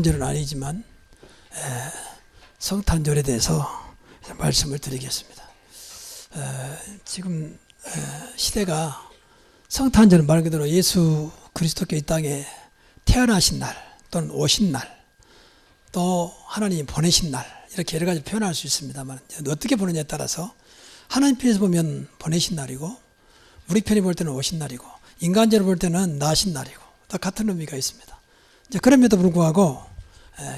성탄절은 아니지만 성탄절에 대해서 말씀을 드리겠습니다. 지금 시대가 성탄절 말 그대로 예수 그리스도께 이 땅에 태어나신 날 또는 오신 날 또 하나님이 보내신 날 이렇게 여러 가지 표현할 수 있습니다만 어떻게 보느냐에 따라서 하나님 편에서 보면 보내신 날이고 우리 편이 볼 때는 오신 날이고 인간적으로 볼 때는 나신 날이고 다 같은 의미가 있습니다. 이제 그럼에도 불구하고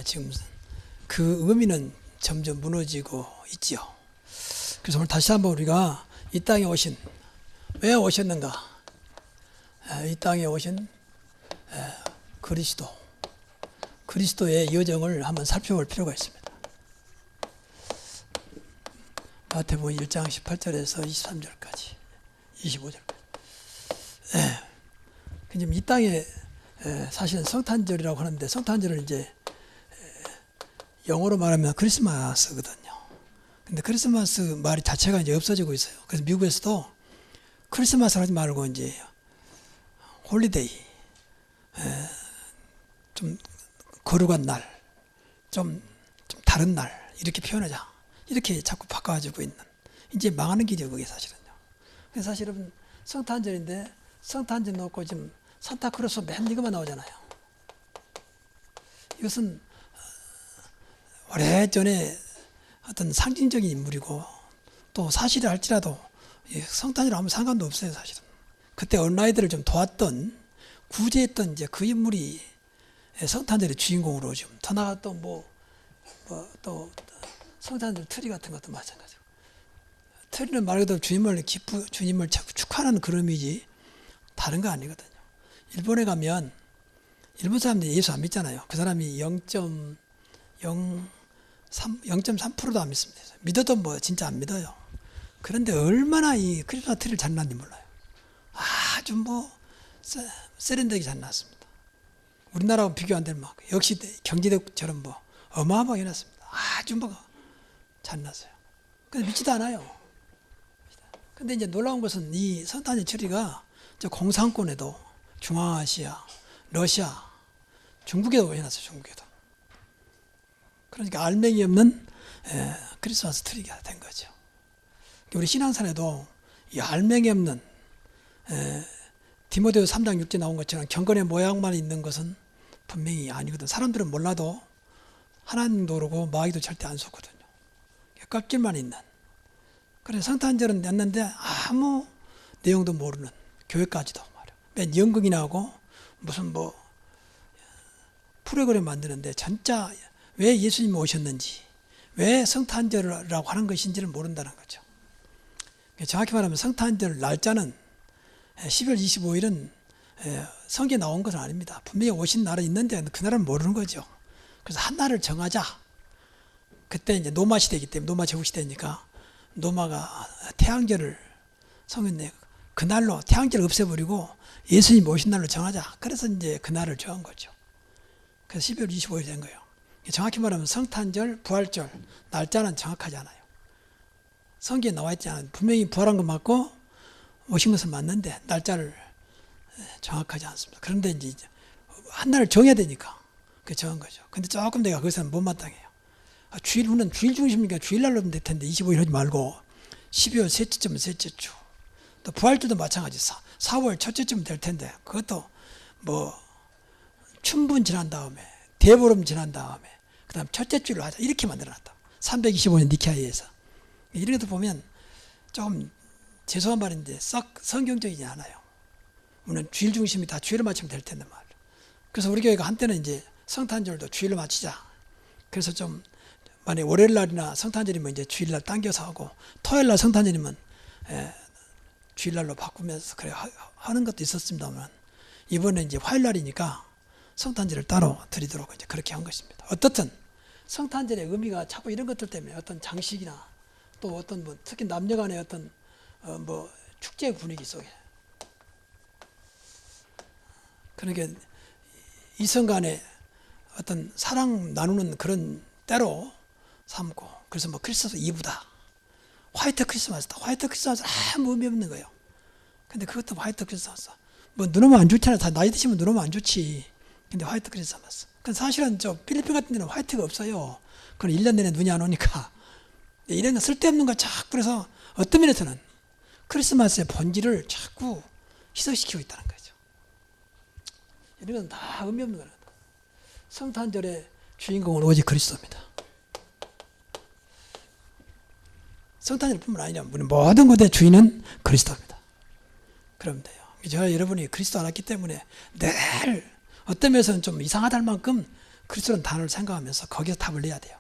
지금 그 의미는 점점 무너지고 있지요. 그래서 오늘 다시 한번 우리가 이 땅에 오신 왜 오셨는가? 이 땅에 오신 그리스도의 여정을 한번 살펴볼 필요가 있습니다. 마태복음 1장 18절에서 23절까지 25절까지. 지금 이 땅에 사실은 성탄절이라고 하는데 성탄절을 이제 영어로 말하면 크리스마스거든요. 근데 크리스마스 말 자체가 이제 없어지고 있어요. 그래서 미국에서도 크리스마스 하지 말고 이제 홀리데이, 좀 거룩한 날, 좀 다른 날 이렇게 표현하자. 이렇게 자꾸 바꿔가지고 있는 이제 망하는 길이에요. 그게 사실은요. 그래서 사실은 성탄절인데 성탄절 놓고 지금 산타크로스 맨 이것만 나오잖아요. 이것은 오래전에 어떤 상징적인 인물이고 또 사실을 할지라도 성탄이랑 아무 상관도 없어요. 사실은 그때 어린아이들을 좀 도왔던 구제했던 이제 그 인물이 성탄절의 주인공으로 좀 더 나아가 또 성탄절 트리 같은 것도 마찬가지고 트리는 말 그대로 주님을 축하하는 그런 의미지 다른 거 아니거든요. 일본에 가면 일본 사람들이 예수 안 믿잖아요. 그 사람이 0.3%도 안 믿습니다. 믿어도 뭐 진짜 안 믿어요. 그런데 얼마나 이 크리스마스 트리를 잘 놨는지 몰라요. 아주 세련되게 잘 놨습니다. 우리나라하고 비교 안 되는 만큼 역시 경기도처럼 어마어마하게 놨습니다. 아주 잘 놨어요. 근데 믿지도 않아요. 근데 이제 놀라운 것은 이 성탄절 트리가 공산권에도 중앙아시아, 러시아, 중국에도 해놨어요. 중국에도. 그러니까 알맹이 없는 크리스마스 트리가 된 거죠. 우리 신앙생활에도 이 알맹이 없는 디모데후서 3장 6절 나온 것처럼 경건의 모양만 있는 것은 분명히 아니거든. 사람들은 몰라도 하나님도 모르고 마귀도 절대 안 속거든요. 껍질만 있는. 그래서 성탄절은 냈는데 아무 내용도 모르는 교회까지도 말이야. 맨 연극이나 하고 무슨 프로그램 만드는데 진짜 왜 예수님이 오셨는지 왜 성탄절이라고 하는 것인지를 모른다는 거죠. 정확히 말하면 성탄절 날짜는 12월 25일은 성경에 나온 것은 아닙니다. 분명히 오신 날은 있는데 그 날은 모르는 거죠. 그래서 한 날을 정하자. 그때 이제 노마 시대이기 때문에 노마 제국 시대니까 노마가 태양절을 성경에 그날로 태양절을 없애버리고 예수님이 오신 날로 정하자. 그래서 이제 그 날을 정한 거죠. 그래서 12월 25일 된 거예요. 정확히 말하면 성탄절, 부활절 날짜는 정확하지 않아요. 성경에 나와 있지 않아요. 분명히 부활한 거 맞고 오신 것은 맞는데 날짜를 정확하지 않습니다. 그런데 이제 한 날을 정해야 되니까 그 정한 거죠. 근데 조금 내가 거기서는 못마땅해요. 주일 후는 주일 중심이니까 주일날로 하면 될 텐데 25일 하지 말고 12월 셋째쯤은 셋째 주. 또 부활주도 마찬가지 4월 첫째쯤 될 텐데 그것도 춘분 지난 다음에 대보름 지난 다음에 그 다음 첫째 주일로 하자 이렇게 만들어놨다. 325년 니케아에서 이런 것도 보면 조금 죄송한 말인데 썩 성경적이지 않아요. 우리는 주일 중심이 다 주일을 맞추면 될 텐데 말이에요. 그래서 우리 교회가 한때는 이제 성탄절도 주일로 맞추자. 그래서 좀 만약에 월요일 날이나 성탄절이면 이제 주일날 당겨서 하고 토요일 날 성탄절이면 주일날로 바꾸면서 그래 하는 것도 있었습니다만 이번에 이제 화요일 날이니까 성탄절을 따로 드리도록 이제 그렇게 한 것입니다. 어떻든 성탄절의 의미가 자꾸 이런 것들 때문에 어떤 장식이나 또 어떤 특히 남녀간의 어떤 축제 분위기 속에 그러니까 이성 간에 어떤 사랑 나누는 그런 때로 삼고 그래서 크리스마스 이브다. 화이트 크리스마스다. 화이트 크리스마스 아무 의미 없는 거예요. 근데 그것도 화이트 크리스마스. 눈 오면 안 좋잖아. 다 나이 드시면 눈 오면 안 좋지. 근데 화이트 크리스마스. 사실은 저 필리핀 같은 데는 화이트가 없어요. 그건 1년 내내 눈이 안 오니까. 이런 거 쓸데없는 거 자꾸 그래서 어떤 면에서는 크리스마스의 본질을 자꾸 희석시키고 있다는 거죠. 이러면 다 의미 없는 거예요. 성탄절의 주인공은 오직 그리스도입니다. 성탄절뿐만 아니라 모든 것의 주인은 그리스도입니다. 그러면 돼요. 제가 여러분이 그리스도 알았기 때문에 늘 어떤 면에서는 좀 이상하다 할 만큼 그리스도라는 단어를 생각하면서 거기서 답을 내야 돼요.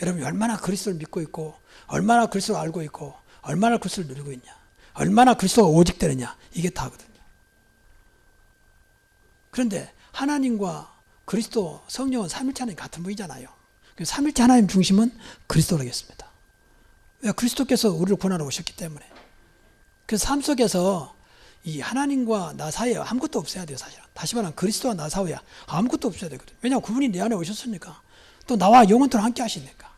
여러분이 얼마나 그리스도를 믿고 있고 얼마나 그리스도를 알고 있고 얼마나 그리스도를 누리고 있냐, 얼마나 그리스도가 오직 되느냐, 이게 다거든요. 그런데 하나님과 그리스도, 성령은 삼일체 하나님 같은 분이잖아요. 삼일체 하나님 중심은 그리스도라겠습니다. 왜? 그리스도께서 우리를 구원하러 오셨기 때문에. 그래서 삶 속에서 이 하나님과 나 사이에 아무것도 없어야 돼요, 사실은. 다시 말하면 그리스도와 나 사이에 아무것도 없어야 되거든요. 왜냐하면 그분이 내 안에 오셨으니까. 또 나와 영원토록 함께 하시니까.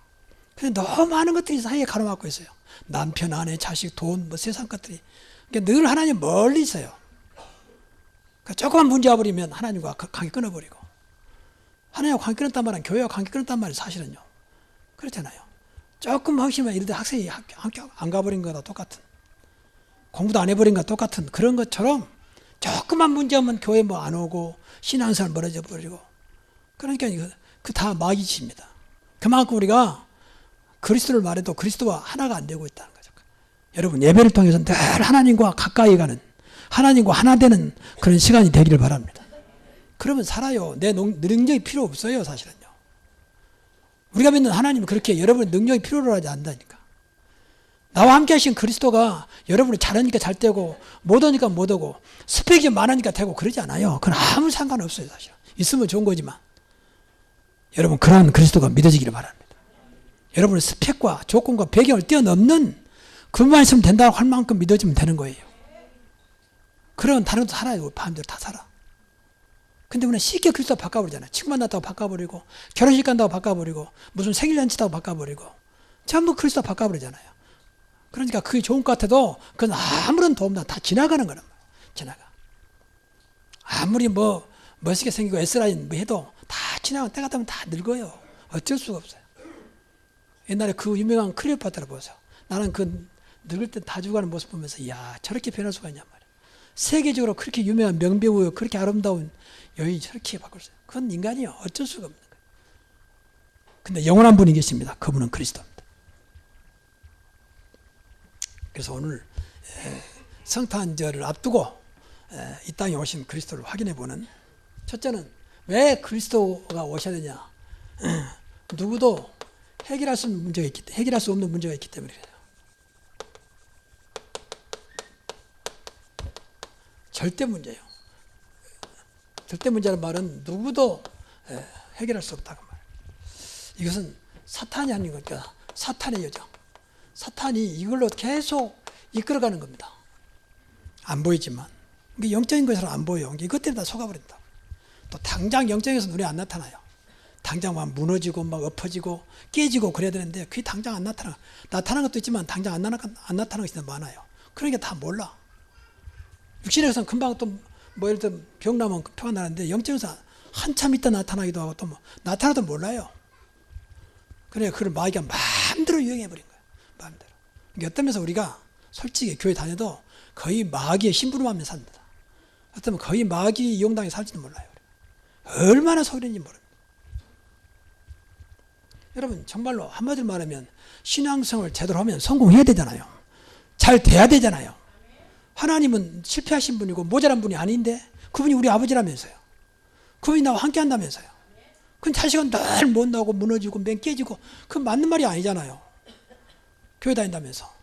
근데 너무 많은 것들이 사이에 가로막고 있어요. 남편, 아내, 자식, 돈, 세상 것들이. 그러니까 늘 하나님 멀리 있어요. 그러니까 조금만 문제 와버리면 하나님과 관계 끊어버리고. 하나님과 관계 끊었단 말은 교회와 관계 끊었단 말이 사실은요. 그렇잖아요. 조금 하시면 이런데 학생이 학교 안 가버린 거나 똑같은. 공부도 안 해버린 거나 똑같은 그런 것처럼 조금만 문제 오면 교회 뭐 안 오고 신앙생활 멀어져 버리고. 그러니까 그 다 마귀짓입니다. 그만큼 우리가 그리스도를 말해도 그리스도와 하나가 안 되고 있다는 거죠. 여러분 예배를 통해서 늘 하나님과 가까이 가는, 하나님과 하나 되는 그런 시간이 되기를 바랍니다. 그러면 살아요. 내 능력이 필요 없어요, 사실은요. 우리가 믿는 하나님은 그렇게 여러분의 능력이 필요로 하지 않는다니까. 나와 함께 하신 그리스도가 여러분이 잘하니까 잘 되고 못 오니까 못 오고 스펙이 많으니까 되고 그러지 않아요. 그건 아무 상관없어요, 사실. 있으면 좋은 거지만. 여러분 그러한 그리스도가 믿어지기를 바랍니다. 여러분의 스펙과 조건과 배경을 뛰어넘는 그분만 있으면 된다고 할 만큼 믿어지면 되는 거예요. 그런 다른 것도 살아요. 마음대로 다 살아. 근데 우리는 쉽게 그리스도 바꿔버리잖아요. 친구 만났다고 바꿔버리고 결혼식 간다고 바꿔버리고 무슨 생일잔치다고 바꿔버리고 전부 그리스도 바꿔버리잖아요. 그러니까 그게 좋은 것 같아도 그건 아무런 도움도 다 지나가는 거란 말이에요. 지나가. 아무리 뭐 멋있게 생기고 S라인 뭐 해도 다 지나가는 때가 되면 다 늙어요. 어쩔 수가 없어요. 옛날에 그 유명한 클레오파트라 보세요. 나는 그 늙을 때 다 죽어가는 모습 보면서 이야 저렇게 변할 수가 있냔 말이에요. 세계적으로 그렇게 유명한 명배우 그렇게 아름다운 여인이 저렇게 바꿨어요. 그건 인간이요. 어쩔 수가 없는 거예요. 근데 영원한 분이 계십니다. 그분은 그리스도입니다. 그래서 오늘 성탄절을 앞두고 이 땅에 오신 그리스도를 확인해 보는 첫째는 왜 그리스도가 오셔야 되냐. 누구도 해결할 수 없는 문제가 있기 때문에 그래요. 절대 문제예요. 절대 문제라는 말은 누구도 해결할 수 없다고 말해요. 이것은 사탄이 하는 거니까 사탄의 여정. 사탄이 이걸로 계속 이끌어가는 겁니다. 안 보이지만. 이게 영적인 것으로 안 보여요. 이것 때문에 다 속아버린다. 또 당장 영적에서 눈에 안 나타나요. 당장 막 무너지고 막 엎어지고 깨지고 그래야 되는데 그게 당장 안 나타나. 나타나는 것도 있지만 당장 안 나타나는 것이 많아요. 그러니까 다 몰라. 육신에서는 금방 또 뭐 예를 들어 병 나면 표가 나는데 영적에서 한참 있다 나타나기도 하고 또 뭐 나타나도 몰라요. 그래 그걸 마귀가 마음대로 유행해버린 거예요. 마음대로. 어떤 면에서 우리가 솔직히 교회 다녀도 거의 마귀의 심부름하며 삽니다. 어쩌면 거의 마귀 이용당해 살지도 몰라요. 얼마나 속이는지 모릅니다. 여러분 정말로 한마디로 말하면 신앙생활을 제대로 하면 성공해야 되잖아요. 잘 돼야 되잖아요. 하나님은 실패하신 분이고 모자란 분이 아닌데 그분이 우리 아버지라면서요. 그분이 나와 함께 한다면서요. 그건 자식은 늘 못 나오고 무너지고 맨 깨지고 그건 맞는 말이 아니잖아요. 교회 다닌다면서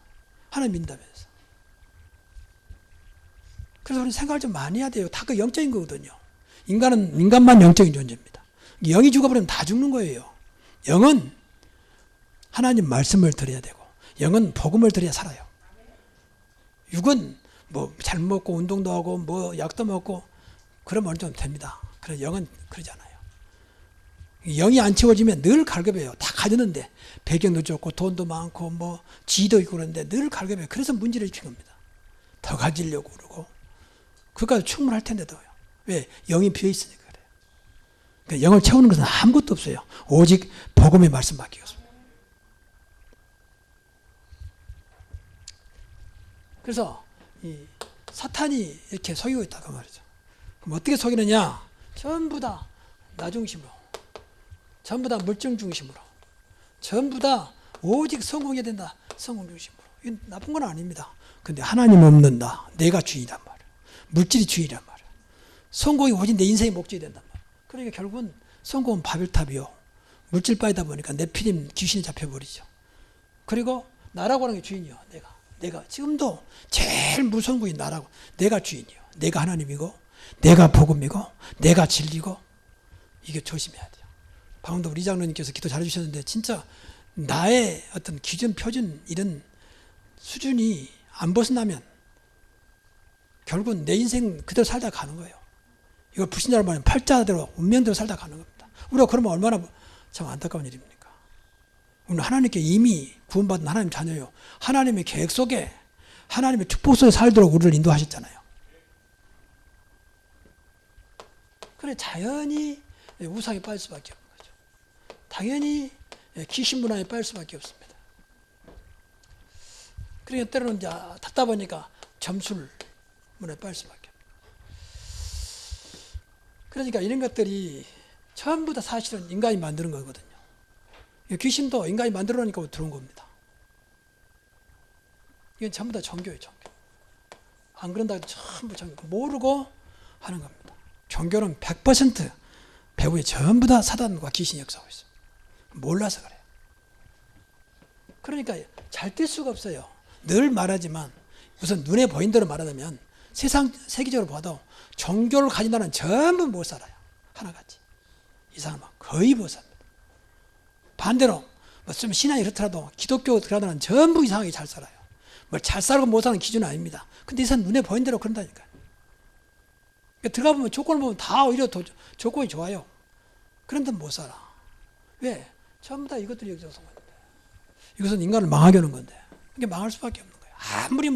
하나님 믿는다면서. 그래서 우리는 생각을 좀 많이 해야 돼요. 다 그 영적인 거거든요. 인간만 영적인 존재입니다. 영이 죽어버리면 다 죽는 거예요. 영은 하나님 말씀을 들어야 되고 영은 복음을 들어야 살아요. 육은 뭐 잘 먹고 운동도 하고 뭐 약도 먹고 그러면 어느 정도 됩니다. 그래서 영은 그러잖아요. 영이 안 채워지면 늘 갈급해요. 다 가졌는데 배경도 좋고 돈도 많고 뭐 지도 있고 그런데 늘 갈급해요. 그래서 문제를 일으킨 겁니다. 더 가지려고 그러고 그것까지 충분할 텐데도요. 왜? 영이 비어있으니까 그래요. 그러니까 영을 채우는 것은 아무것도 없어요. 오직 복음의 말씀밖에 없습니다. 그래서 이 사탄이 이렇게 속이고 있다고 말이죠. 그럼 어떻게 속이느냐? 전부 다 나 중심으로, 전부 다 물증 중심으로, 전부 다 오직 성공해야 된다. 성공 중심으로. 이건 나쁜 건 아닙니다. 근데 하나님 없는다. 내가 주인이란 말이야. 물질이 주인이란 말이야. 성공이 오직 내 인생의 목적이 된단 말이야. 그러니까 결국은 성공은 바벨탑이요. 물질바이다 보니까 네피림 귀신이 잡혀버리죠. 그리고 나라고 하는 게 주인이요. 내가 지금도 제일 무서운 것이 나라고. 내가 주인이요. 내가 하나님이고, 내가 복음이고, 내가 진리고. 이게 조심해야 돼요. 방금도 우리 장로님께서 기도 잘해주셨는데 진짜 나의 어떤 기준, 표준 이런 수준이 안 벗어나면 결국은 내 인생 그대로 살다 가는 거예요. 이걸 불신자로 말하면 팔자대로 운명대로 살다 가는 겁니다. 우리가 그러면 얼마나 참 안타까운 일입니까? 우리는 하나님께 이미 구원받은 하나님 자녀요. 하나님의 계획 속에 하나님의 축복 속에 살도록 우리를 인도하셨잖아요. 그래 자연히 우상에 빠질 수밖에 없는 거죠. 당연히 귀신 문화에 빠질 수밖에 없습니다. 그러니까 때로는 이제 답답하니까 점술 문화에 빠질 수밖에 없어요. 그러니까 이런 것들이 전부 다 사실은 인간이 만드는 거거든요. 귀신도 인간이 만들어 놓으니까 들어온 겁니다. 이건 전부 다 종교예요, 종교. 안 그런다고 해도 전부 종교. 모르고 하는 겁니다. 종교는 100% 배후에 전부 다 사단과 귀신이 역사하고 있습니다. 몰라서 그래요. 그러니까 잘 될 수가 없어요. 늘 말하지만 우선 눈에 보인 대로 말하자면 세상 세계적으로 봐도 종교를 가진 나라는 전부 못 살아요. 하나같이. 이 사람은 거의 못 삽니다. 반대로 좀 신앙이 그렇더라도 기독교 들어가는 전부 이상하게 잘 살아요. 뭘 잘 살고 못 사는 기준은 아닙니다. 근데 이 사람 눈에 보인 대로 그런다니까요. 그러니까 들어가 보면 조건을 보면 다 오히려 조건이 좋아요. 그런데 못 살아. 왜? 전부 다 이것들이 여기서 온 건데. 이것은 인간을 망하게 하는 건데. 이게 망할 수밖에 없는 거예요. 아무리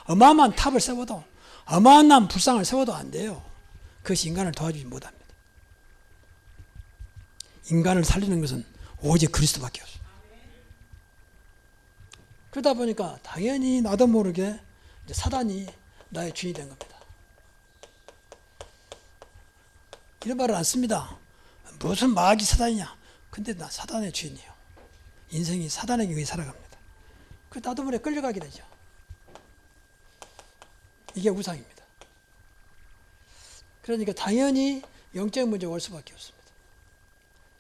어마어마한 탑을 세워도, 어마어마한 불상을 세워도 안 돼요. 그것이 인간을 도와주지 못합니다. 인간을 살리는 것은 오직 그리스도밖에 없어요. 그러다 보니까 당연히 나도 모르게 이제 사단이 나의 주인이 된 겁니다. 이런 말을 안 씁니다. 무슨 마귀 사단이냐. 근데 나 사단의 주인이에요. 인생이 사단의 경우에 살아갑니다. 그 나도 모르게 끌려가게 되죠. 이게 우상입니다. 그러니까 당연히 영적인 문제가 올 수밖에 없습니다.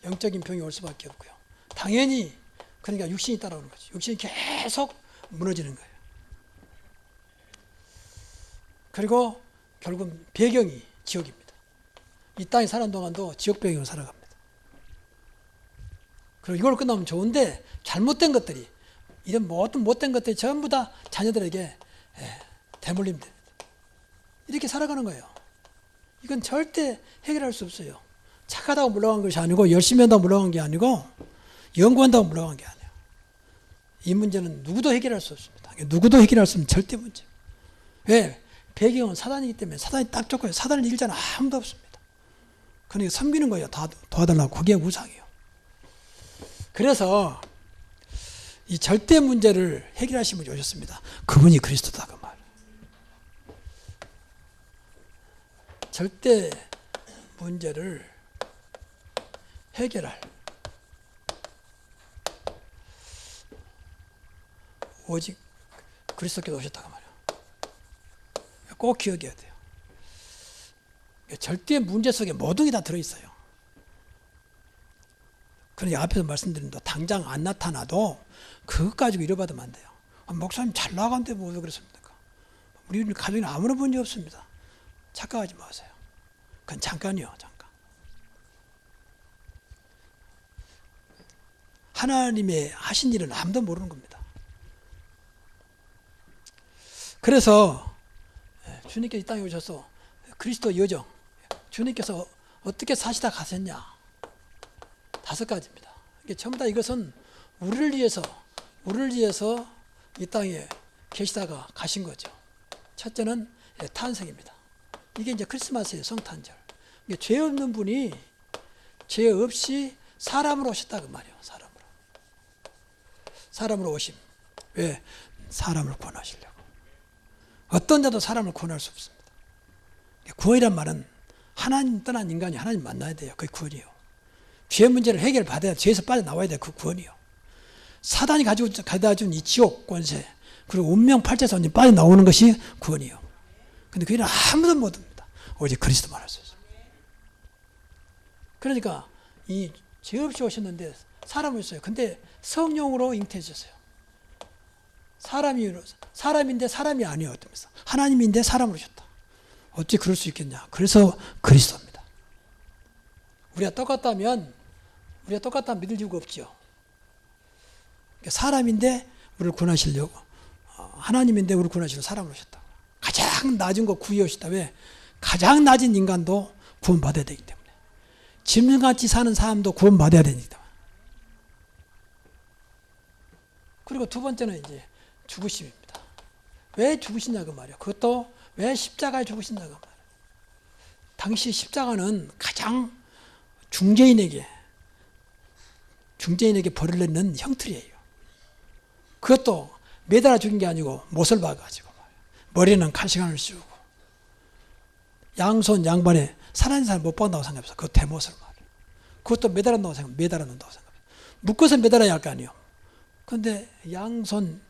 영적인 병이 올 수밖에 없고요. 당연히 그러니까 육신이 따라오는 거죠. 육신이 계속 무너지는 거예요. 그리고 결국은 배경이 지옥입니다. 이 땅에 사는 동안도 지옥 배경으로 살아갑니다. 그리고 이걸 끝나면 좋은데 잘못된 것들이 이런 모든 못된 것들이 전부 다 자녀들에게 대물림 됩니다. 이렇게 살아가는 거예요. 이건 절대 해결할 수 없어요. 착하다고 물러간 것이 아니고 열심히 한다고 물러간 게 아니고 연구한다고 물러간 게 아니에요. 이 문제는 누구도 해결할 수 없습니다. 누구도 해결할 수 없는 절대 문제. 왜? 배경은 사단이기 때문에 사단이 딱 좋고요. 사단을 이길 자는 아무도 없습니다. 그러니까 섬기는 거예요. 다 도와달라고. 그게 우상이에요. 그래서 이 절대 문제를 해결하신 분이 오셨습니다. 그분이 그리스도다 그 말. 절대 문제를 해결할 오직 그리스도께서 오셨다고 말이에요. 꼭 기억해야 돼요. 절대 문제 속에 모든 게 다 들어있어요. 그러니까 앞에서 말씀드린 대로 당장 안 나타나도 그것 가지고 위로받으면 안 돼요. 목사님 잘 나가는데 뭐 왜 그랬습니까? 우리 가족이 아무런 문제 없습니다. 착각하지 마세요. 그건 잠깐이요. 잠깐. 하나님의 하신 일은 아무도 모르는 겁니다. 그래서 주님께서 이 땅에 오셔서 그리스도 여정, 주님께서 어떻게 사시다 가셨냐? 5가지입니다. 이게 전부 다 이것은 우리를 위해서 이 땅에 계시다가 가신 거죠. 첫째는 탄생입니다. 이게 이제 크리스마스의 성탄절. 이게 죄 없는 분이 죄 없이 사람으로 오셨다 그 말이에요. 사람으로 오심. 왜? 사람을 구원하시려고. 어떤 자도 사람을 구원할 수 없습니다. 구원이란 말은 하나님 떠난 인간이 하나님 만나야 돼요. 그게 구원이요. 죄 문제를 해결받아야 죄에서 빠져나와야 돼요. 그 구원이요. 사단이 가져다 준 이 지옥 권세 그리고 운명팔자에서 완전히 빠져나오는 것이 구원이요. 근데 그 일은 아무도 못합니다. 오직 그리스도만 할 수 있어요. 그러니까 이 죄 없이 오셨는데 사람이었어요. 근데 성령으로 잉태해졌어요. 사람인데 사람이 아니에요. 하나님인데 사람으로 오셨다. 어찌 그럴 수 있겠냐. 그래서 그리스도입니다. 우리가 똑같다면 믿을 이유가 없죠. 사람인데 우리를 구원하시려고, 하나님인데 우리를 구원하시려고 사람으로 오셨다. 가장 낮은 거 구해 오셨다. 왜? 가장 낮은 인간도 구원받아야 되기 때문에. 짐승같이 사는 사람도 구원받아야 되기 때문에. 그리고 두 번째는 이제 죽으심입니다. 왜 죽으시냐 그 말이에요. 그것도 왜 십자가에 죽으시냐 그 말이에요. 당시 십자가는 가장 중재인에게 벌을 내는 형틀이에요. 그것도 매달아 죽인 게 아니고 못을 박아가지고 머리는 칼시간을 씌우고 양손 양발에 살아있는 사람 못 박는다고 생각해서 그 대못을 말이에요. 그것도 매달아놓는다고 생각해요. 묶어서 매달아야 할 거 아니에요. 그런데 양손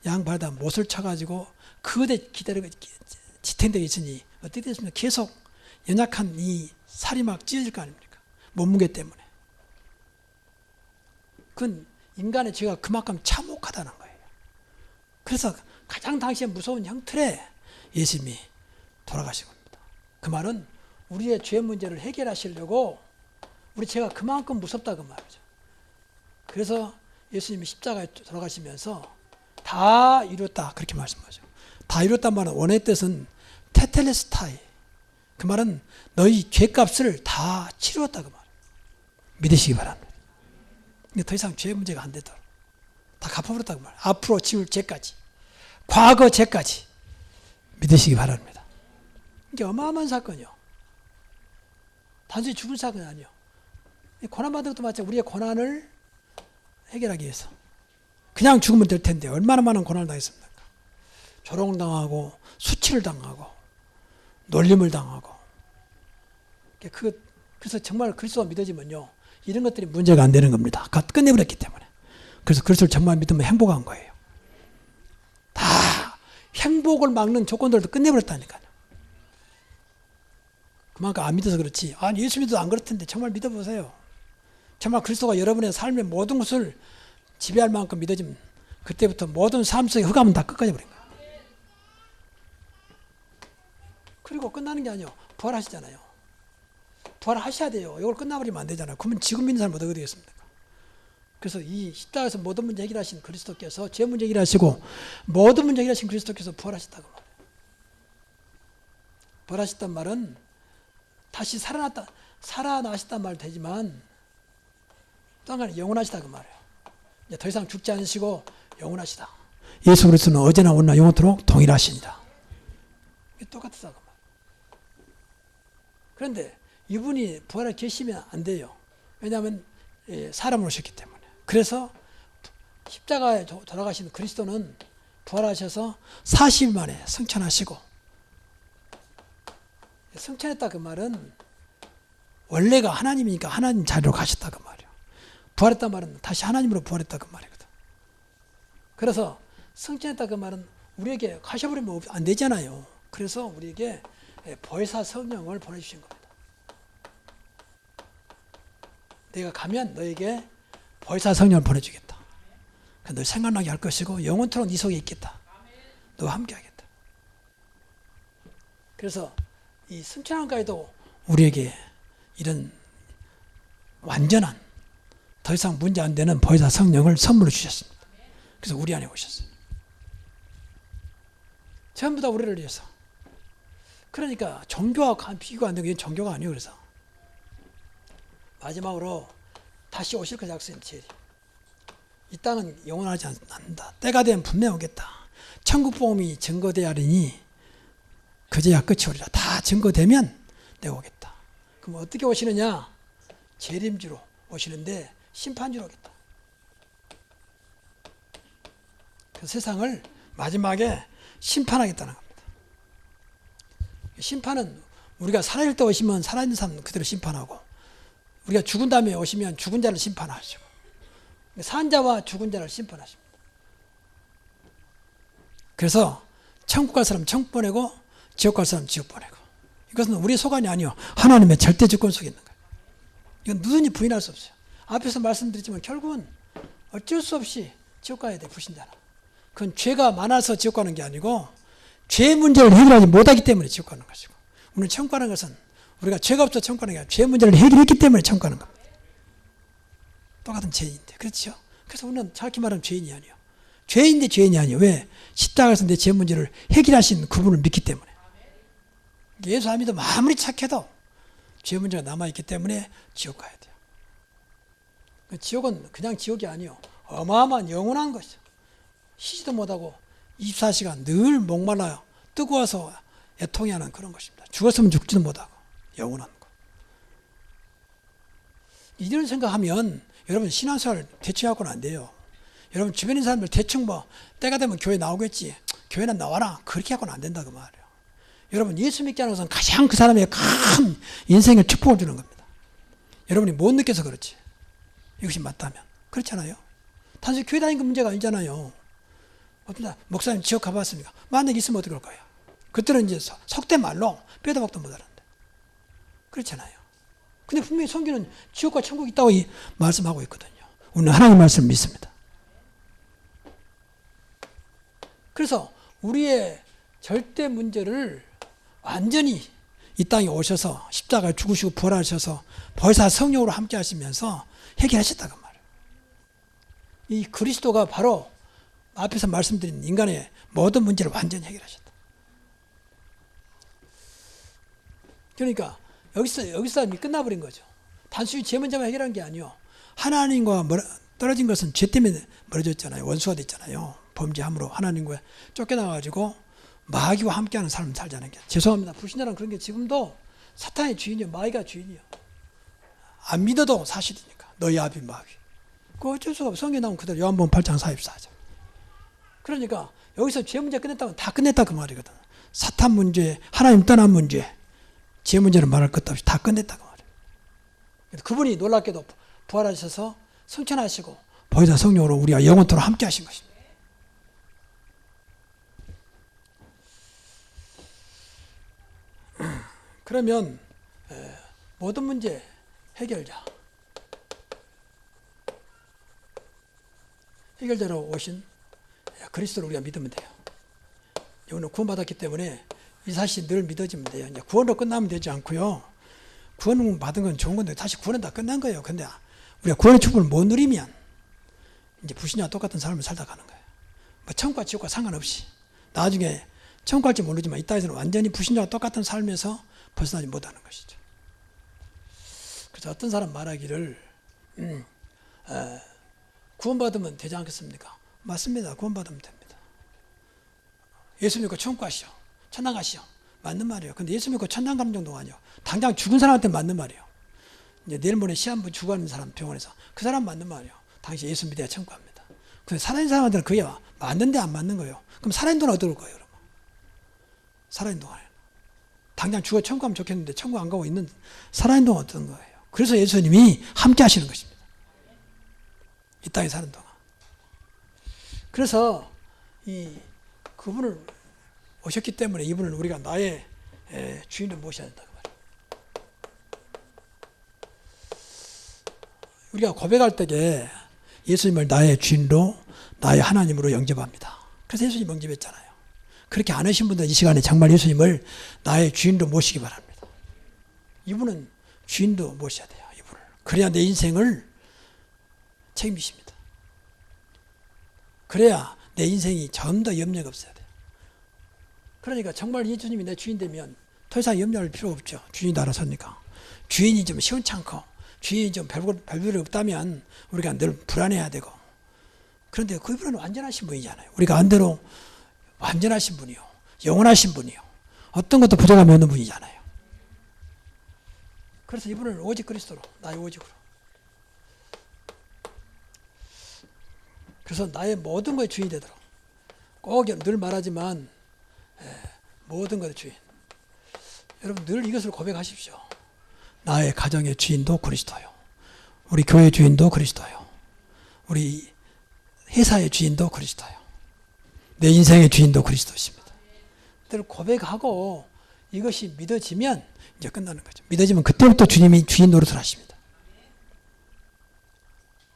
양발에다 못을 쳐가지고 그것에 기다리고 지탱되어 있으니 어떻게 됐습니까? 계속 연약한 이 살이 막 찢어질 거 아닙니까? 몸무게 때문에. 그건 인간의 죄가 그만큼 참혹하다는 거예요. 그래서 가장 당시에 무서운 형틀에 예수님이 돌아가신 겁니다. 그 말은 우리의 죄 문제를 해결하시려고 우리 죄가 그만큼 무섭다 그 말이죠. 그래서 예수님이 십자가에 돌아가시면서 다 이뤘다 그렇게 말씀하죠. 다 이뤘단 말은 원어의 뜻은 테텔레스타이. 그 말은 너희 죄값을 다 치루었다 그 말. 믿으시기 바랍니다. 더 이상 죄 문제가 안 되도록 다 갚아버렸다 그 말. 앞으로 지을 죄까지, 과거 죄까지 믿으시기 바랍니다. 이게 어마어마한 사건이요. 단순히 죽은 사건이 아니요. 고난받은 것도 마찬가지. 우리의 고난을 해결하기 위해서. 그냥 죽으면 될 텐데 얼마나 많은 고난을 당했습니까? 조롱당하고 수치를 당하고 놀림을 당하고. 그래서 정말 그리스도가 믿어지면요, 이런 것들이 문제가 안 되는 겁니다. 끝내버렸기 때문에. 그래서 그리스도를 정말 믿으면 행복한 거예요. 다 행복을 막는 조건들도 끝내버렸다니까요. 그만큼 안 믿어서 그렇지. 예수 믿어도 안 그럴 텐데 정말 믿어보세요. 정말 그리스도가 여러분의 삶의 모든 것을 지배할 만큼 믿어지면 그때부터 모든 삶 속의 흑암은 다 끝까지 버린 거예요. 그리고 끝나는 게 아니에요. 부활하시잖아요. 부활하셔야 돼요. 이걸 끝나버리면 안 되잖아요. 그러면 지금 믿는 사람 어떻게 되겠습니까? 그래서 이 십자가에서 모든 문제 해결하신 그리스도께서 죄 문제 해결하시고 모든 문제 해결하신 그리스도께서 부활하셨다고 말해요. 부활하셨단 말은 다시 살아나셨단 말 되지만 또 한 가지 영원하시다 그 말이에요. 이제 더 이상 죽지 않으시고 영원하시다. 예수 그리스도는 어제나 오늘나 영원토록 동일하시니라. 이게 똑같다 그 말. 그런데 이분이 부활에 계시면 안 돼요. 왜냐하면 사람으로 오셨기 때문에. 그래서 십자가에 돌아가신 그리스도는 부활하셔서 40일 만에 승천하시고, 승천했다 그 말은 원래가 하나님이니까 하나님 자리로 가셨다 그 말이에요. 부활했다 말은 다시 하나님으로 부활했다 그 말이거든. 그래서 승천했다 그 말은 우리에게 가셔버리면 안 되잖아요. 그래서 우리에게 보혜사 성령을 보내주신 겁니다. 내가 가면 너에게 보혜사 성령을 보내주겠다. 너 생각나게 할 것이고 영원토록 네 속에 있겠다. 너와 함께 하겠다. 그래서 이 승천함까지도 우리에게 이런 완전한, 더 이상 문제 안 되는 보혜사 성령을 선물로 주셨습니다. 그래서 우리 안에 오셨어요. 전부 다 우리를 위해서. 그러니까 종교와 비교가 안 되고 이건 종교가 아니에요. 그래서 마지막으로 다시 오실 그 약속인 제리. 이 땅은 영원하지 않는다. 때가 되면 분명히 오겠다. 천국 복음이 증거되어야 하리니 그제야 끝이 오리라. 다 증거되면 내가 오겠다. 그럼 어떻게 오시느냐? 재림주로 오시는데 심판주로 오겠다. 그 세상을 마지막에 심판하겠다는 겁니다. 심판은 우리가 살아있을 때 오시면 살아있는 사람 그대로 심판하고, 우리가 죽은 다음에 오시면 죽은 자를 심판하시고, 산 자와 죽은 자를 심판하십니다. 그래서 천국 갈 사람 천국 보내고 지옥 갈 사람 지옥 보내고, 이것은 우리의 소관이 아니요 하나님의 절대 주권 속에 있는 거예요. 이건 누구든지 부인할 수 없어요. 앞에서 말씀드렸지만 결국은 어쩔 수 없이 지옥 가야 돼, 불신자는. 그건 죄가 많아서 지옥 가는 게 아니고 죄의 문제를 해결하지 못하기 때문에 지옥 가는 것이고, 우리는 천국 가는 것은 우리가 죄가 없어 천국 가는 게 아니라 죄 문제를 해결했기 때문에 천국 가는 겁니다. 똑같은 죄인인데, 그렇죠? 그래서 우리는 정확히 말하면 죄인이 아니에요. 죄인인데 죄인이 아니에요. 왜? 십자가에서 내 죄 문제를 해결하신 그분을 믿기 때문에. 예수 안 믿으면 아무리 착해도 죄 문제가 남아있기 때문에 지옥 가야 돼요. 지옥은 그냥 지옥이 아니에요. 어마어마한 영원한 것이죠. 쉬지도 못하고 24시간 늘 목말라요. 뜨거워서 애통해 하는 그런 것입니다. 죽었으면 죽지도 못하고 영원한 것. 이런 생각하면 여러분 신앙생활 대충 하고는 안 돼요. 여러분 주변 있는 사람들 대충 뭐 때가 되면 교회 나오겠지, 교회는 나와라, 그렇게 하고는 안 된다 그 말이에요. 여러분 예수 믿게 하는 것은 가장 그 사람의 큰 인생의 축복을 주는 겁니다. 여러분이 못 느껴서 그렇지, 이것이 맞다면. 그렇잖아요. 단순히 교회 다니는 그 문제가 아니잖아요. 어떤 사람 목사님 지옥 가봤습니까? 만약에 있으면 어떻게 할 거야? 그때는 이제 속된 말로 빼도 박도 못하는데, 그렇잖아요. 근데 분명히 성경은 지옥과 천국이 있다고 말씀하고 있거든요. 우리는 하나님 말씀을 믿습니다. 그래서 우리의 절대 문제를 완전히 이 땅에 오셔서 십자가에 죽으시고 부활하셔서 벌써 성령으로 함께 하시면서 해결하셨다고 말이에요. 이 그리스도가 바로 앞에서 말씀드린 인간의 모든 문제를 완전히 해결하셨다. 그러니까 여기서 이미 끝나버린 거죠. 단순히 죄 문제만 해결한 게 아니요, 하나님과 떨어진 것은 죄 때문에 멀어졌잖아요. 원수가 됐잖아요. 범죄함으로 하나님과 쫓겨나가지고 마귀와 함께하는 삶을 살자는 게. 죄송합니다. 불신자는 그런 게 지금도 사탄의 주인이요, 마귀가 주인이요. 안 믿어도 사실이니까. 너희 아비 마귀. 그거 어쩔 수가 없어. 성경에 나오면 그대로 요한복음 8장 44절. 그러니까 여기서 죄 문제 끝냈다면 다 끝냈다 그 말이거든. 사탄 문제, 하나님 떠난 문제, 죄 문제는 말할 것도 없이 다 끝냈다 그 말이에요. 그분이 놀랍게도 부활하셔서 성천하시고 보혜사 성령으로 우리가 영원토록 함께 하신 것입니다. 그러면 모든 문제 해결자로 오신 그리스도를 우리가 믿으면 돼요. 이거는 구원받았기 때문에 이 사실이 늘 믿어지면 돼요. 이제 구원으로 끝나면 되지 않고요. 구원 받은 건 좋은 건데 다시 구원은 다 끝난 거예요. 근데 우리가 구원의 축복을 못 누리면 이제 불신자와 똑같은 삶을 살다 가는 거예요. 뭐 천국과 지옥과 상관없이 나중에 천국 갈지 모르지만 이 땅에서는 완전히 불신자와 똑같은 삶에서 벗어나지 못하는 것이죠. 그래서 어떤 사람 말하기를 구원받으면 되지 않겠습니까? 맞습니다. 구원받으면 됩니다. 예수 믿고 천국 가시오, 천당 가시오, 맞는 말이에요. 근데 예수 믿고 천당 가는 정도가 아니에요. 당장 죽은 사람한테 맞는 말이에요. 이제 내일 모레 시한부 죽어가는 사람 병원에서 그 사람 맞는 말이에요. 당신 예수 믿어야 천국 갑니다. 근데 살아있는 사람한테는 그게 맞는데 안 맞는 거예요. 그럼 살아있는 동안 어떨 거예요, 여러분? 살아있는 동안에 당장 죽어 천국 가면 좋겠는데 천국 안 가고 있는 살아있는 동안 어떤 거예요? 그래서 예수님이 함께 하시는 것입니다. 이 땅에 사는 동안. 그래서 그분을 오셨기 때문에 이분을 우리가 나의 주인으로 모셔야 된다고 말이에요. 우리가 고백할 때에 예수님을 나의 주인으로, 나의 하나님으로 영접합니다. 그래서 예수님 영접했잖아요. 그렇게 안 하신 분들 이 시간에 정말 예수님을 나의 주인으로 모시기 바랍니다. 이분은 주인도 모셔야 돼요. 이분을. 그래야 내 인생을 책임지십니다. 그래야 내 인생이 좀 더 염려가 없어야 돼요. 그러니까 정말 예수님이 내 주인 되면 더 이상 염려할 필요 없죠. 주인도 알아서니까. 주인이 좀 시원찮고 주인이 좀 별볼이 없다면 우리가 늘 불안해야 되고, 그런데 그분은 완전하신 분이잖아요. 우리가 안대로 완전하신 분이요, 영원하신 분이요, 어떤 것도 부족함이 없는 분이잖아요. 그래서 이분은 오직 그리스도로, 나의 오직으로. 그래서 나의 모든 것의 주인이 되도록. 꼭 늘 말하지만 모든 것의 주인. 여러분 늘 이것을 고백하십시오. 나의 가정의 주인도 그리스도요. 우리 교회 주인도 그리스도요. 우리 회사의 주인도 그리스도요. 내 인생의 주인도 그리스도십니다. 늘 고백하고 이것이 믿어지면 이제 끝나는 거죠. 믿어지면 그때부터 주님이 주인 노릇을 하십니다.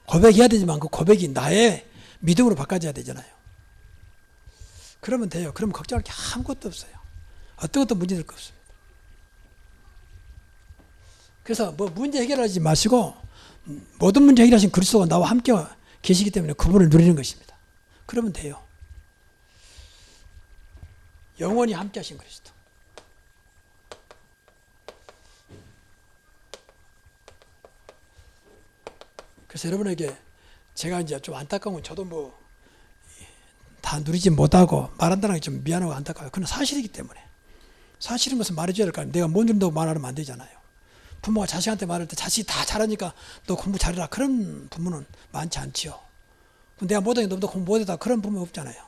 고백해야 되지만 그 고백이 나의 믿음으로 바꿔져야 되잖아요. 그러면 돼요. 그러면 걱정할 게 아무것도 없어요. 어떤 것도 문제될 거 없습니다. 그래서 뭐 문제 해결하지 마시고 모든 문제 해결하신 그리스도가 나와 함께 계시기 때문에 그분을 누리는 것입니다. 그러면 돼요. 영원히 함께 하신 그리스도. 그래서 여러분에게 제가 이제 좀 안타까운 건 저도 뭐 다 누리지 못하고 말한다는 게 좀 미안하고 안타까워요. 그건 사실이기 때문에. 사실인 것은 말해줘야 될 거 아니에요. 내가 못 누린다고 말하면 안 되잖아요. 부모가 자식한테 말할 때 자식이 다 잘하니까 너 공부 잘해라. 그런 부모는 많지 않지요. 내가 못하니까 너도 공부 못해다. 그런 부모 없잖아요.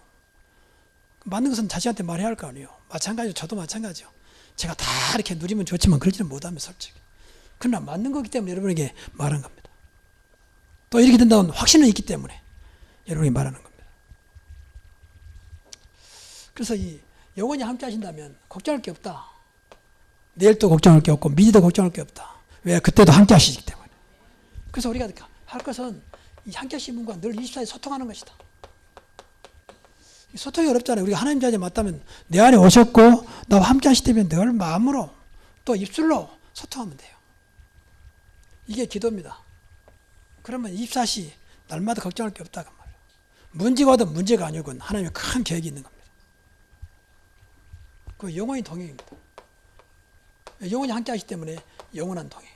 맞는 것은 자식한테 말해야 할 거 아니에요. 마찬가지로 저도 마찬가지요. 제가 다 이렇게 누리면 좋지만 그러지는 못하면 솔직히. 그러나 맞는 거기 때문에 여러분에게 말한 겁니다. 또 이렇게 된다는 확신은 있기 때문에 여러분이 말하는 겁니다. 그래서 이 영원히 함께 하신다면 걱정할 게 없다. 내일도 걱정할 게 없고 미래도 걱정할 게 없다. 왜? 그때도 함께 하시기 때문에. 그래서 우리가 할 것은 이 함께 하신 분과 늘 24시간 소통하는 것이다. 소통이 어렵잖아요. 우리가 하나님 자리에 맞다면 내 안에 오셨고 나와 함께 하시다면 늘 마음으로 또 입술로 소통하면 돼요. 이게 기도입니다. 그러면 24시 날마다 걱정할 게 없다 그 말이에요. 문제가 와도 문제가 아니고 하나님의 큰 계획이 있는 겁니다. 그 영원히 동행입니다. 영원히 함께 하시기 때문에 영원한 동행.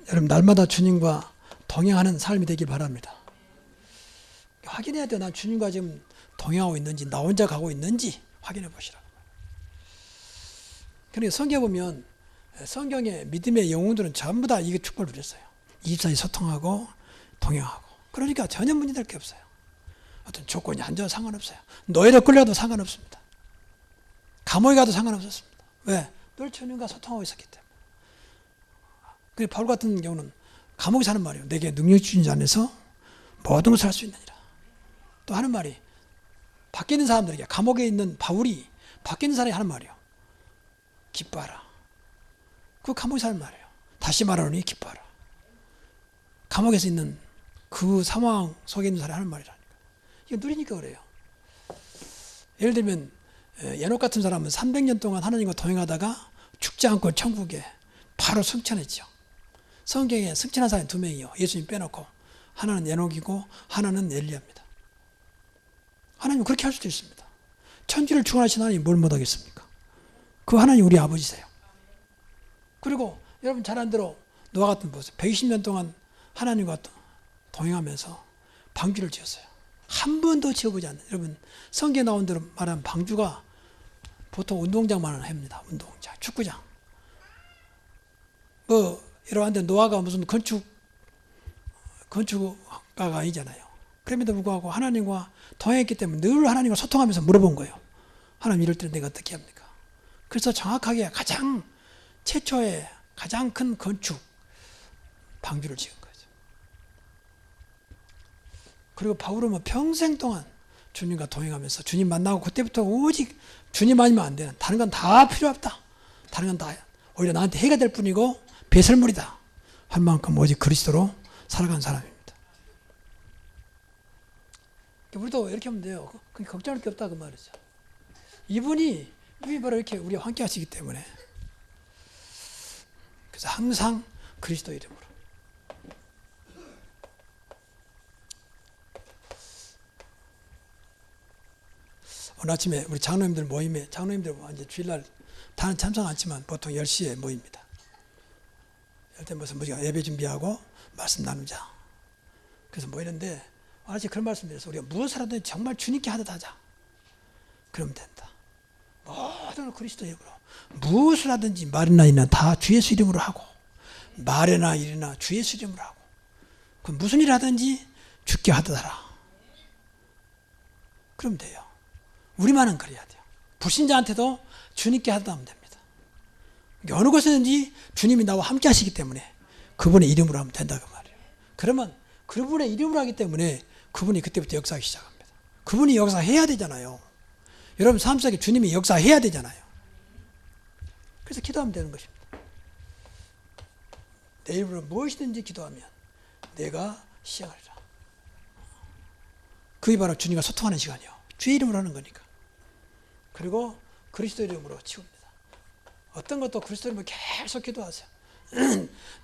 여러분 날마다 주님과 동행하는 삶이 되길 바랍니다. 확인해야 돼요. 난 주님과 지금 동행하고 있는지 나 혼자 가고 있는지 확인해 보시라고. 그러니까 성경에 보면 성경의 믿음의 영웅들은 전부 다 이게 축복을 누렸어요. 24시간 소통하고 동행하고. 그러니까 전혀 문제될 게 없어요. 어떤 조건이 안 좋아도 상관없어요. 노예로 끌려도 상관없습니다. 감옥에 가도 상관없었습니다. 왜? 늘 주님과 소통하고 있었기 때문에. 바울 같은 경우는 감옥에 사는 말이에요. 내게 능력 주신 자 안에서 모든 것을 할 수 있느니라. 또 하는 말이 밖에 있는 사람들에게 감옥에 있는 바울이 밖에 있는 사람이 하는 말이에요. 기뻐하라. 그 감옥에 사는 말이에요. 다시 말하노니 기뻐하라. 감옥에서 있는 그 상황 속에 있는 사람이 하는 말이라니까. 이거 누리니까 그래요. 예를 들면 에녹 같은 사람은 300년 동안 하나님과 동행하다가 죽지 않고 천국에 바로 승천했죠. 성경에 승천한 사람이 두 명이요. 예수님 빼놓고 하나는 에녹이고 하나는 엘리야입니다. 하나님은 그렇게 할 수도 있습니다. 천지를 주관하신 하나님이 뭘 못하겠습니까? 그 하나님 우리 아버지세요. 그리고 여러분 잘 아는 대로 노아 같은 모습 120년 동안 하나님과 동행하면서 방주를 지었어요. 한 번도 지어보지 않는. 여러분 성경에 나온 대로 말하면 방주가 보통 운동장만 합니다. 운동장, 축구장. 뭐 이러한데 노아가 무슨 건축가가 아니잖아요. 그럼에도 불구하고 하나님과 동행했기 때문에 늘 하나님과 소통하면서 물어본 거예요. 하나님 이럴 때는 내가 어떻게 합니까? 그래서 정확하게 최초의 가장 큰 건축 방주를 지은 거죠. 그리고 바울은 뭐 평생 동안 주님과 동행하면서 주님 만나고 그때부터 오직 주님 아니면 안 되는 다른 건 다 필요 없다. 다른 건 다 오히려 나한테 해가 될 뿐이고 배설물이다. 할 만큼 오직 그리스도로 살아간 사람입니다. 우리도 이렇게 하면 돼요. 걱정할 게 없다 그 말이죠. 이분이 바로 이렇게 우리와 함께 하시기 때문에 그래서 항상 그리스도 이름으로 오늘 아침에 우리 장로님들 모임에 장로님들 이제 주일날 다는 참석 않지만 보통 10시에 모입니다. 이때 무슨 예배 준비하고 말씀 나누자. 그래서 모이는데 아직 그런 말씀 드려서 우리가 무엇을 하든 정말 주님께 하듯 하자. 그러면 된다. 모든 걸 그리스도 이름으로 무엇을 하든지 말이나 일이나 다 주 예수 이름으로 하고 말이나 일이나 주 예수 이름으로 하고 그 무슨 일 하든지 주께 하더라. 그러면 돼요. 우리만은 그래야 돼요. 불신자한테도 주님께 하다 하면 됩니다. 어느 곳에든지 주님이 나와 함께 하시기 때문에 그분의 이름으로 하면 된다고 말이에요. 그러면 그분의 이름으로 하기 때문에 그분이 그때부터 역사하기 시작합니다. 그분이 역사해야 되잖아요. 여러분 삶 속에 주님이 역사해야 되잖아요. 그래서 기도하면 되는 것입니다. 내 이름으로 무엇이든지 기도하면 내가 시행하리라. 그게 바로 주님과 소통하는 시간이요. 주의 이름으로 하는 거니까. 그리고 그리스도 이름으로 치웁니다. 어떤 것도 그리스도 이름으로 계속 기도하세요.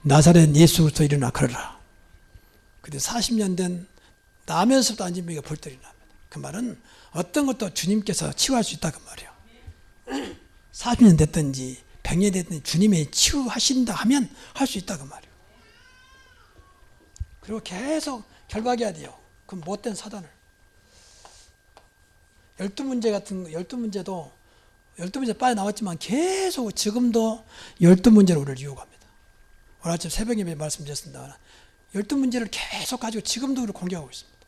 나사렛 예수 그리스도 일어나 걸어라. 근데 40년 된 나면서부터 앉은 병이가 벌떡 일어납니다. 그 말은 어떤 것도 주님께서 치유할 수 있다 그 말이에요. 40년 됐든지 100년 됐든지 주님이 치유하신다 하면 할 수 있다 그 말이에요. 그리고 계속 결박해야 돼요. 그 못된 사단을. 12문제 같은 거, 12문제도 12문제 빠져나왔지만 계속 지금도 12문제로 우리를 유혹합니다. 오늘 아침 새벽에 말씀드렸습니다. 12문제를 계속 가지고 지금도 우리를 공격하고 있습니다.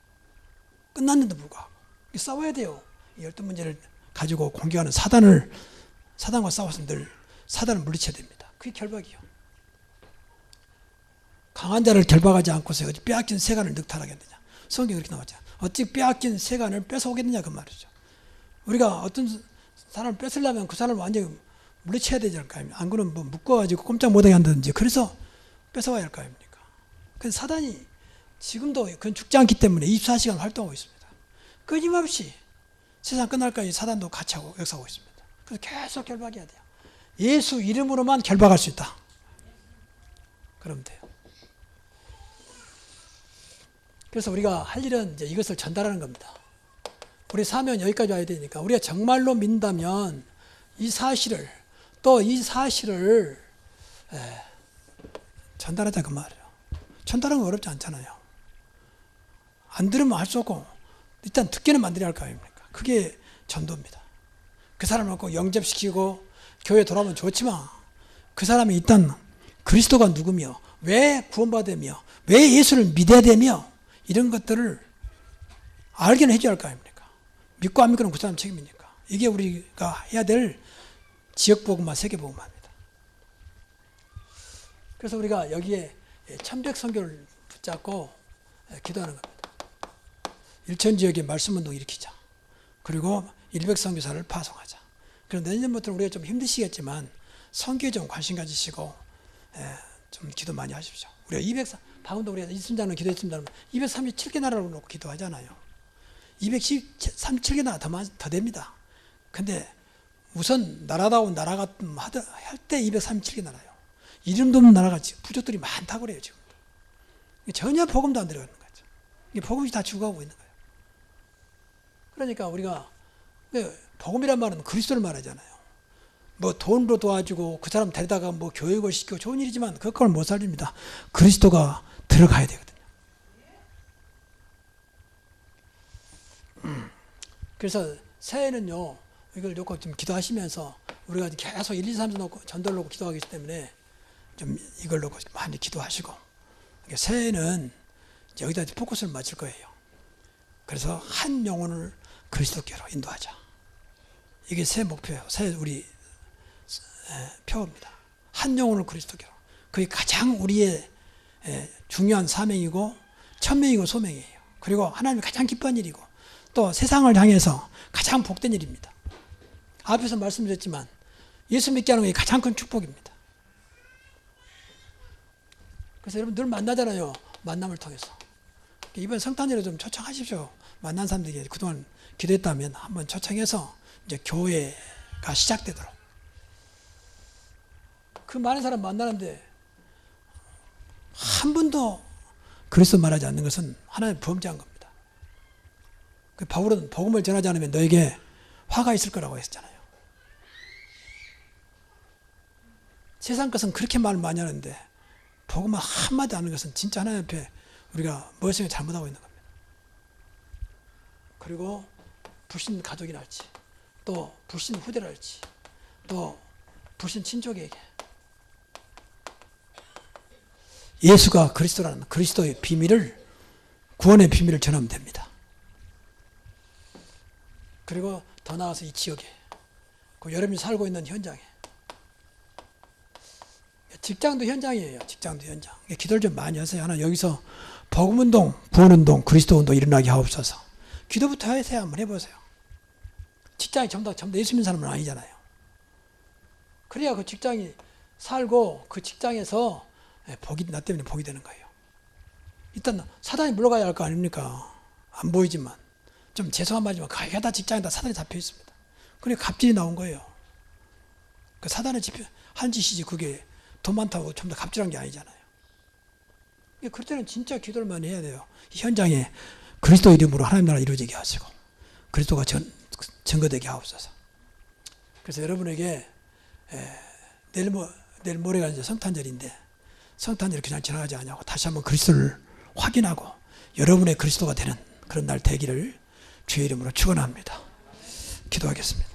끝났는데도 불구하고. 싸워야 돼요. 12문제를 가지고 공격하는 사단과 싸워서 늘 사단을 물리쳐야 됩니다. 그게 결박이요. 강한 자를 결박하지 않고서 어찌 빼앗긴 세간을 늑탈하겠느냐. 성경에 그렇게 나왔죠. 어찌 빼앗긴 세간을 뺏어오겠느냐 그 말이죠. 우리가 어떤 사람을 뺏으려면 그 사람을 완전히 물리쳐야 되지 않을까요? 안 그러면 뭐 묶어가지고 꼼짝 못하게 한다든지 그래서 뺏어와야 할 거 아닙니까? 그래서 사단이 지금도 그건 죽지 않기 때문에 24시간 활동하고 있습니다. 끊임없이 세상 끝날까지 사단도 같이 하고 역사하고 있습니다. 그래서 계속 결박해야 돼요. 예수 이름으로만 결박할 수 있다. 그러면 돼요. 그래서 우리가 할 일은 이제 이것을 전달하는 겁니다. 우리 사명은 여기까지 와야 되니까 우리가 정말로 믿는다면 이 사실을 전달하자 그 말이에요. 전달하는 건 어렵지 않잖아요. 안 들으면 할 수 없고 일단 듣기는 만들어야 할 거 아닙니까? 그게 전도입니다. 그 사람을 꼭 영접시키고 교회에 돌아오면 좋지만 그 사람이 일단 그리스도가 누구며 왜 구원받으며 왜 예수를 믿어야 되며 이런 것들을 알게는 해줘야 할 거 아닙니까? 믿고 안 믿고는 그 사람 책임이니까. 이게 우리가 해야 될 지역복음화, 세계복음화입니다. 그래서 우리가 여기에 천백선교를 붙잡고 기도하는 겁니다. 일천지역에 말씀운동 일으키자. 그리고 일백선교사를 파송하자. 그럼 내년부터는 우리가 좀 힘드시겠지만 선교에 좀 관심 가지시고 좀 기도 많이 하십시오. 우리가 방금도 우리가 이순자는 기도했습니다만 237개 나라로 놓고 기도하잖아요. 237개 나라 더 됩니다. 근데 우선 나라다운 나라가 할 때 237개 나라요. 이름도 없는 나라가 부족들이 많다고 그래요 지금. 전혀 복음도 안 들어가는 거죠. 이게 복음이 다 죽어가고 있는 거예요. 그러니까 우리가 복음이란 말은 그리스도를 말하잖아요. 뭐 돈으로 도와주고 그 사람 데려다가 뭐 교육을 시키고 좋은 일이지만 그걸 못 살립니다. 그리스도가 들어가야 되거든요. 그래서 새해는요 이걸 놓고 좀 기도하시면서 우리가 계속 1, 2, 3 놓고 전도를 놓고 기도하기 때문에 좀 이걸 놓고 많이 기도하시고 새해는 여기다 포커스를 맞출 거예요. 그래서 한 영혼을 그리스도께로 인도하자. 이게 새 목표예요. 새 우리 표입니다. 한 영혼을 그리스도께로. 그게 가장 우리의 중요한 사명이고 천명이고 소명이에요. 그리고 하나님이 가장 기뻐한 일이고 또 세상을 향해서 가장 복된 일입니다. 앞에서 말씀드렸지만 예수 믿게 하는 게 가장 큰 축복입니다. 그래서 여러분 늘 만나잖아요. 만남을 통해서. 이번 성탄절에 좀 초청하십시오. 만난 사람들에게 그동안 기도했다면 한번 초청해서 이제 교회가 시작되도록. 그 많은 사람 만나는데 한 번도 그리스도 말하지 않는 것은 하나님 범죄한 겁니다. 그 바울은 복음을 전하지 않으면 너에게 화가 있을 거라고 했잖아요. 세상 것은 그렇게 말 많이 하는데 복음을 한마디 하는 것은 진짜 하나님 앞에 우리가 무엇을 잘못하고 있는 겁니다. 그리고 불신 가족이 날지 또 불신 후대랄지, 또 불신 친족에게 예수가 그리스도라는 그리스도의 비밀을, 구원의 비밀을 전하면 됩니다. 그리고 더 나아가서 이 지역에, 그 여러분이 살고 있는 현장에, 직장도 현장이에요. 직장도 현장. 기도를 좀 많이 하세요. 하나 여기서 복음운동, 구원운동, 그리스도운동 일어나게 하옵소서. 기도부터 하세요. 한번 해보세요. 직장이 전부 다 예수 믿는 사람은 아니잖아요. 그래야 그 직장이 살고 그 직장에서 나 때문에 복이 되는 거예요. 일단 사단이 물러가야 할 거 아닙니까? 안 보이지만. 좀 죄송한 말이지만 거의 다 직장에 다 사단이 잡혀 있습니다. 그러니까 갑질이 나온 거예요. 그 사단의 한 짓이지 그게 돈 많다고 좀 더 갑질한 게 아니잖아요. 그럴 때는 진짜 기도를 많이 해야 돼요. 이 현장에 그리스도 이름으로 하나님 나라 이루어지게 하시고 그리스도가 증거되게 하옵소서. 그래서 여러분에게 내일 모레가 이제 성탄절인데 성탄절이 그냥 지나가지 않냐고 다시 한번 그리스도를 확인하고 여러분의 그리스도가 되는 그런 날 되기를 주의 이름으로 축원합니다. 기도하겠습니다.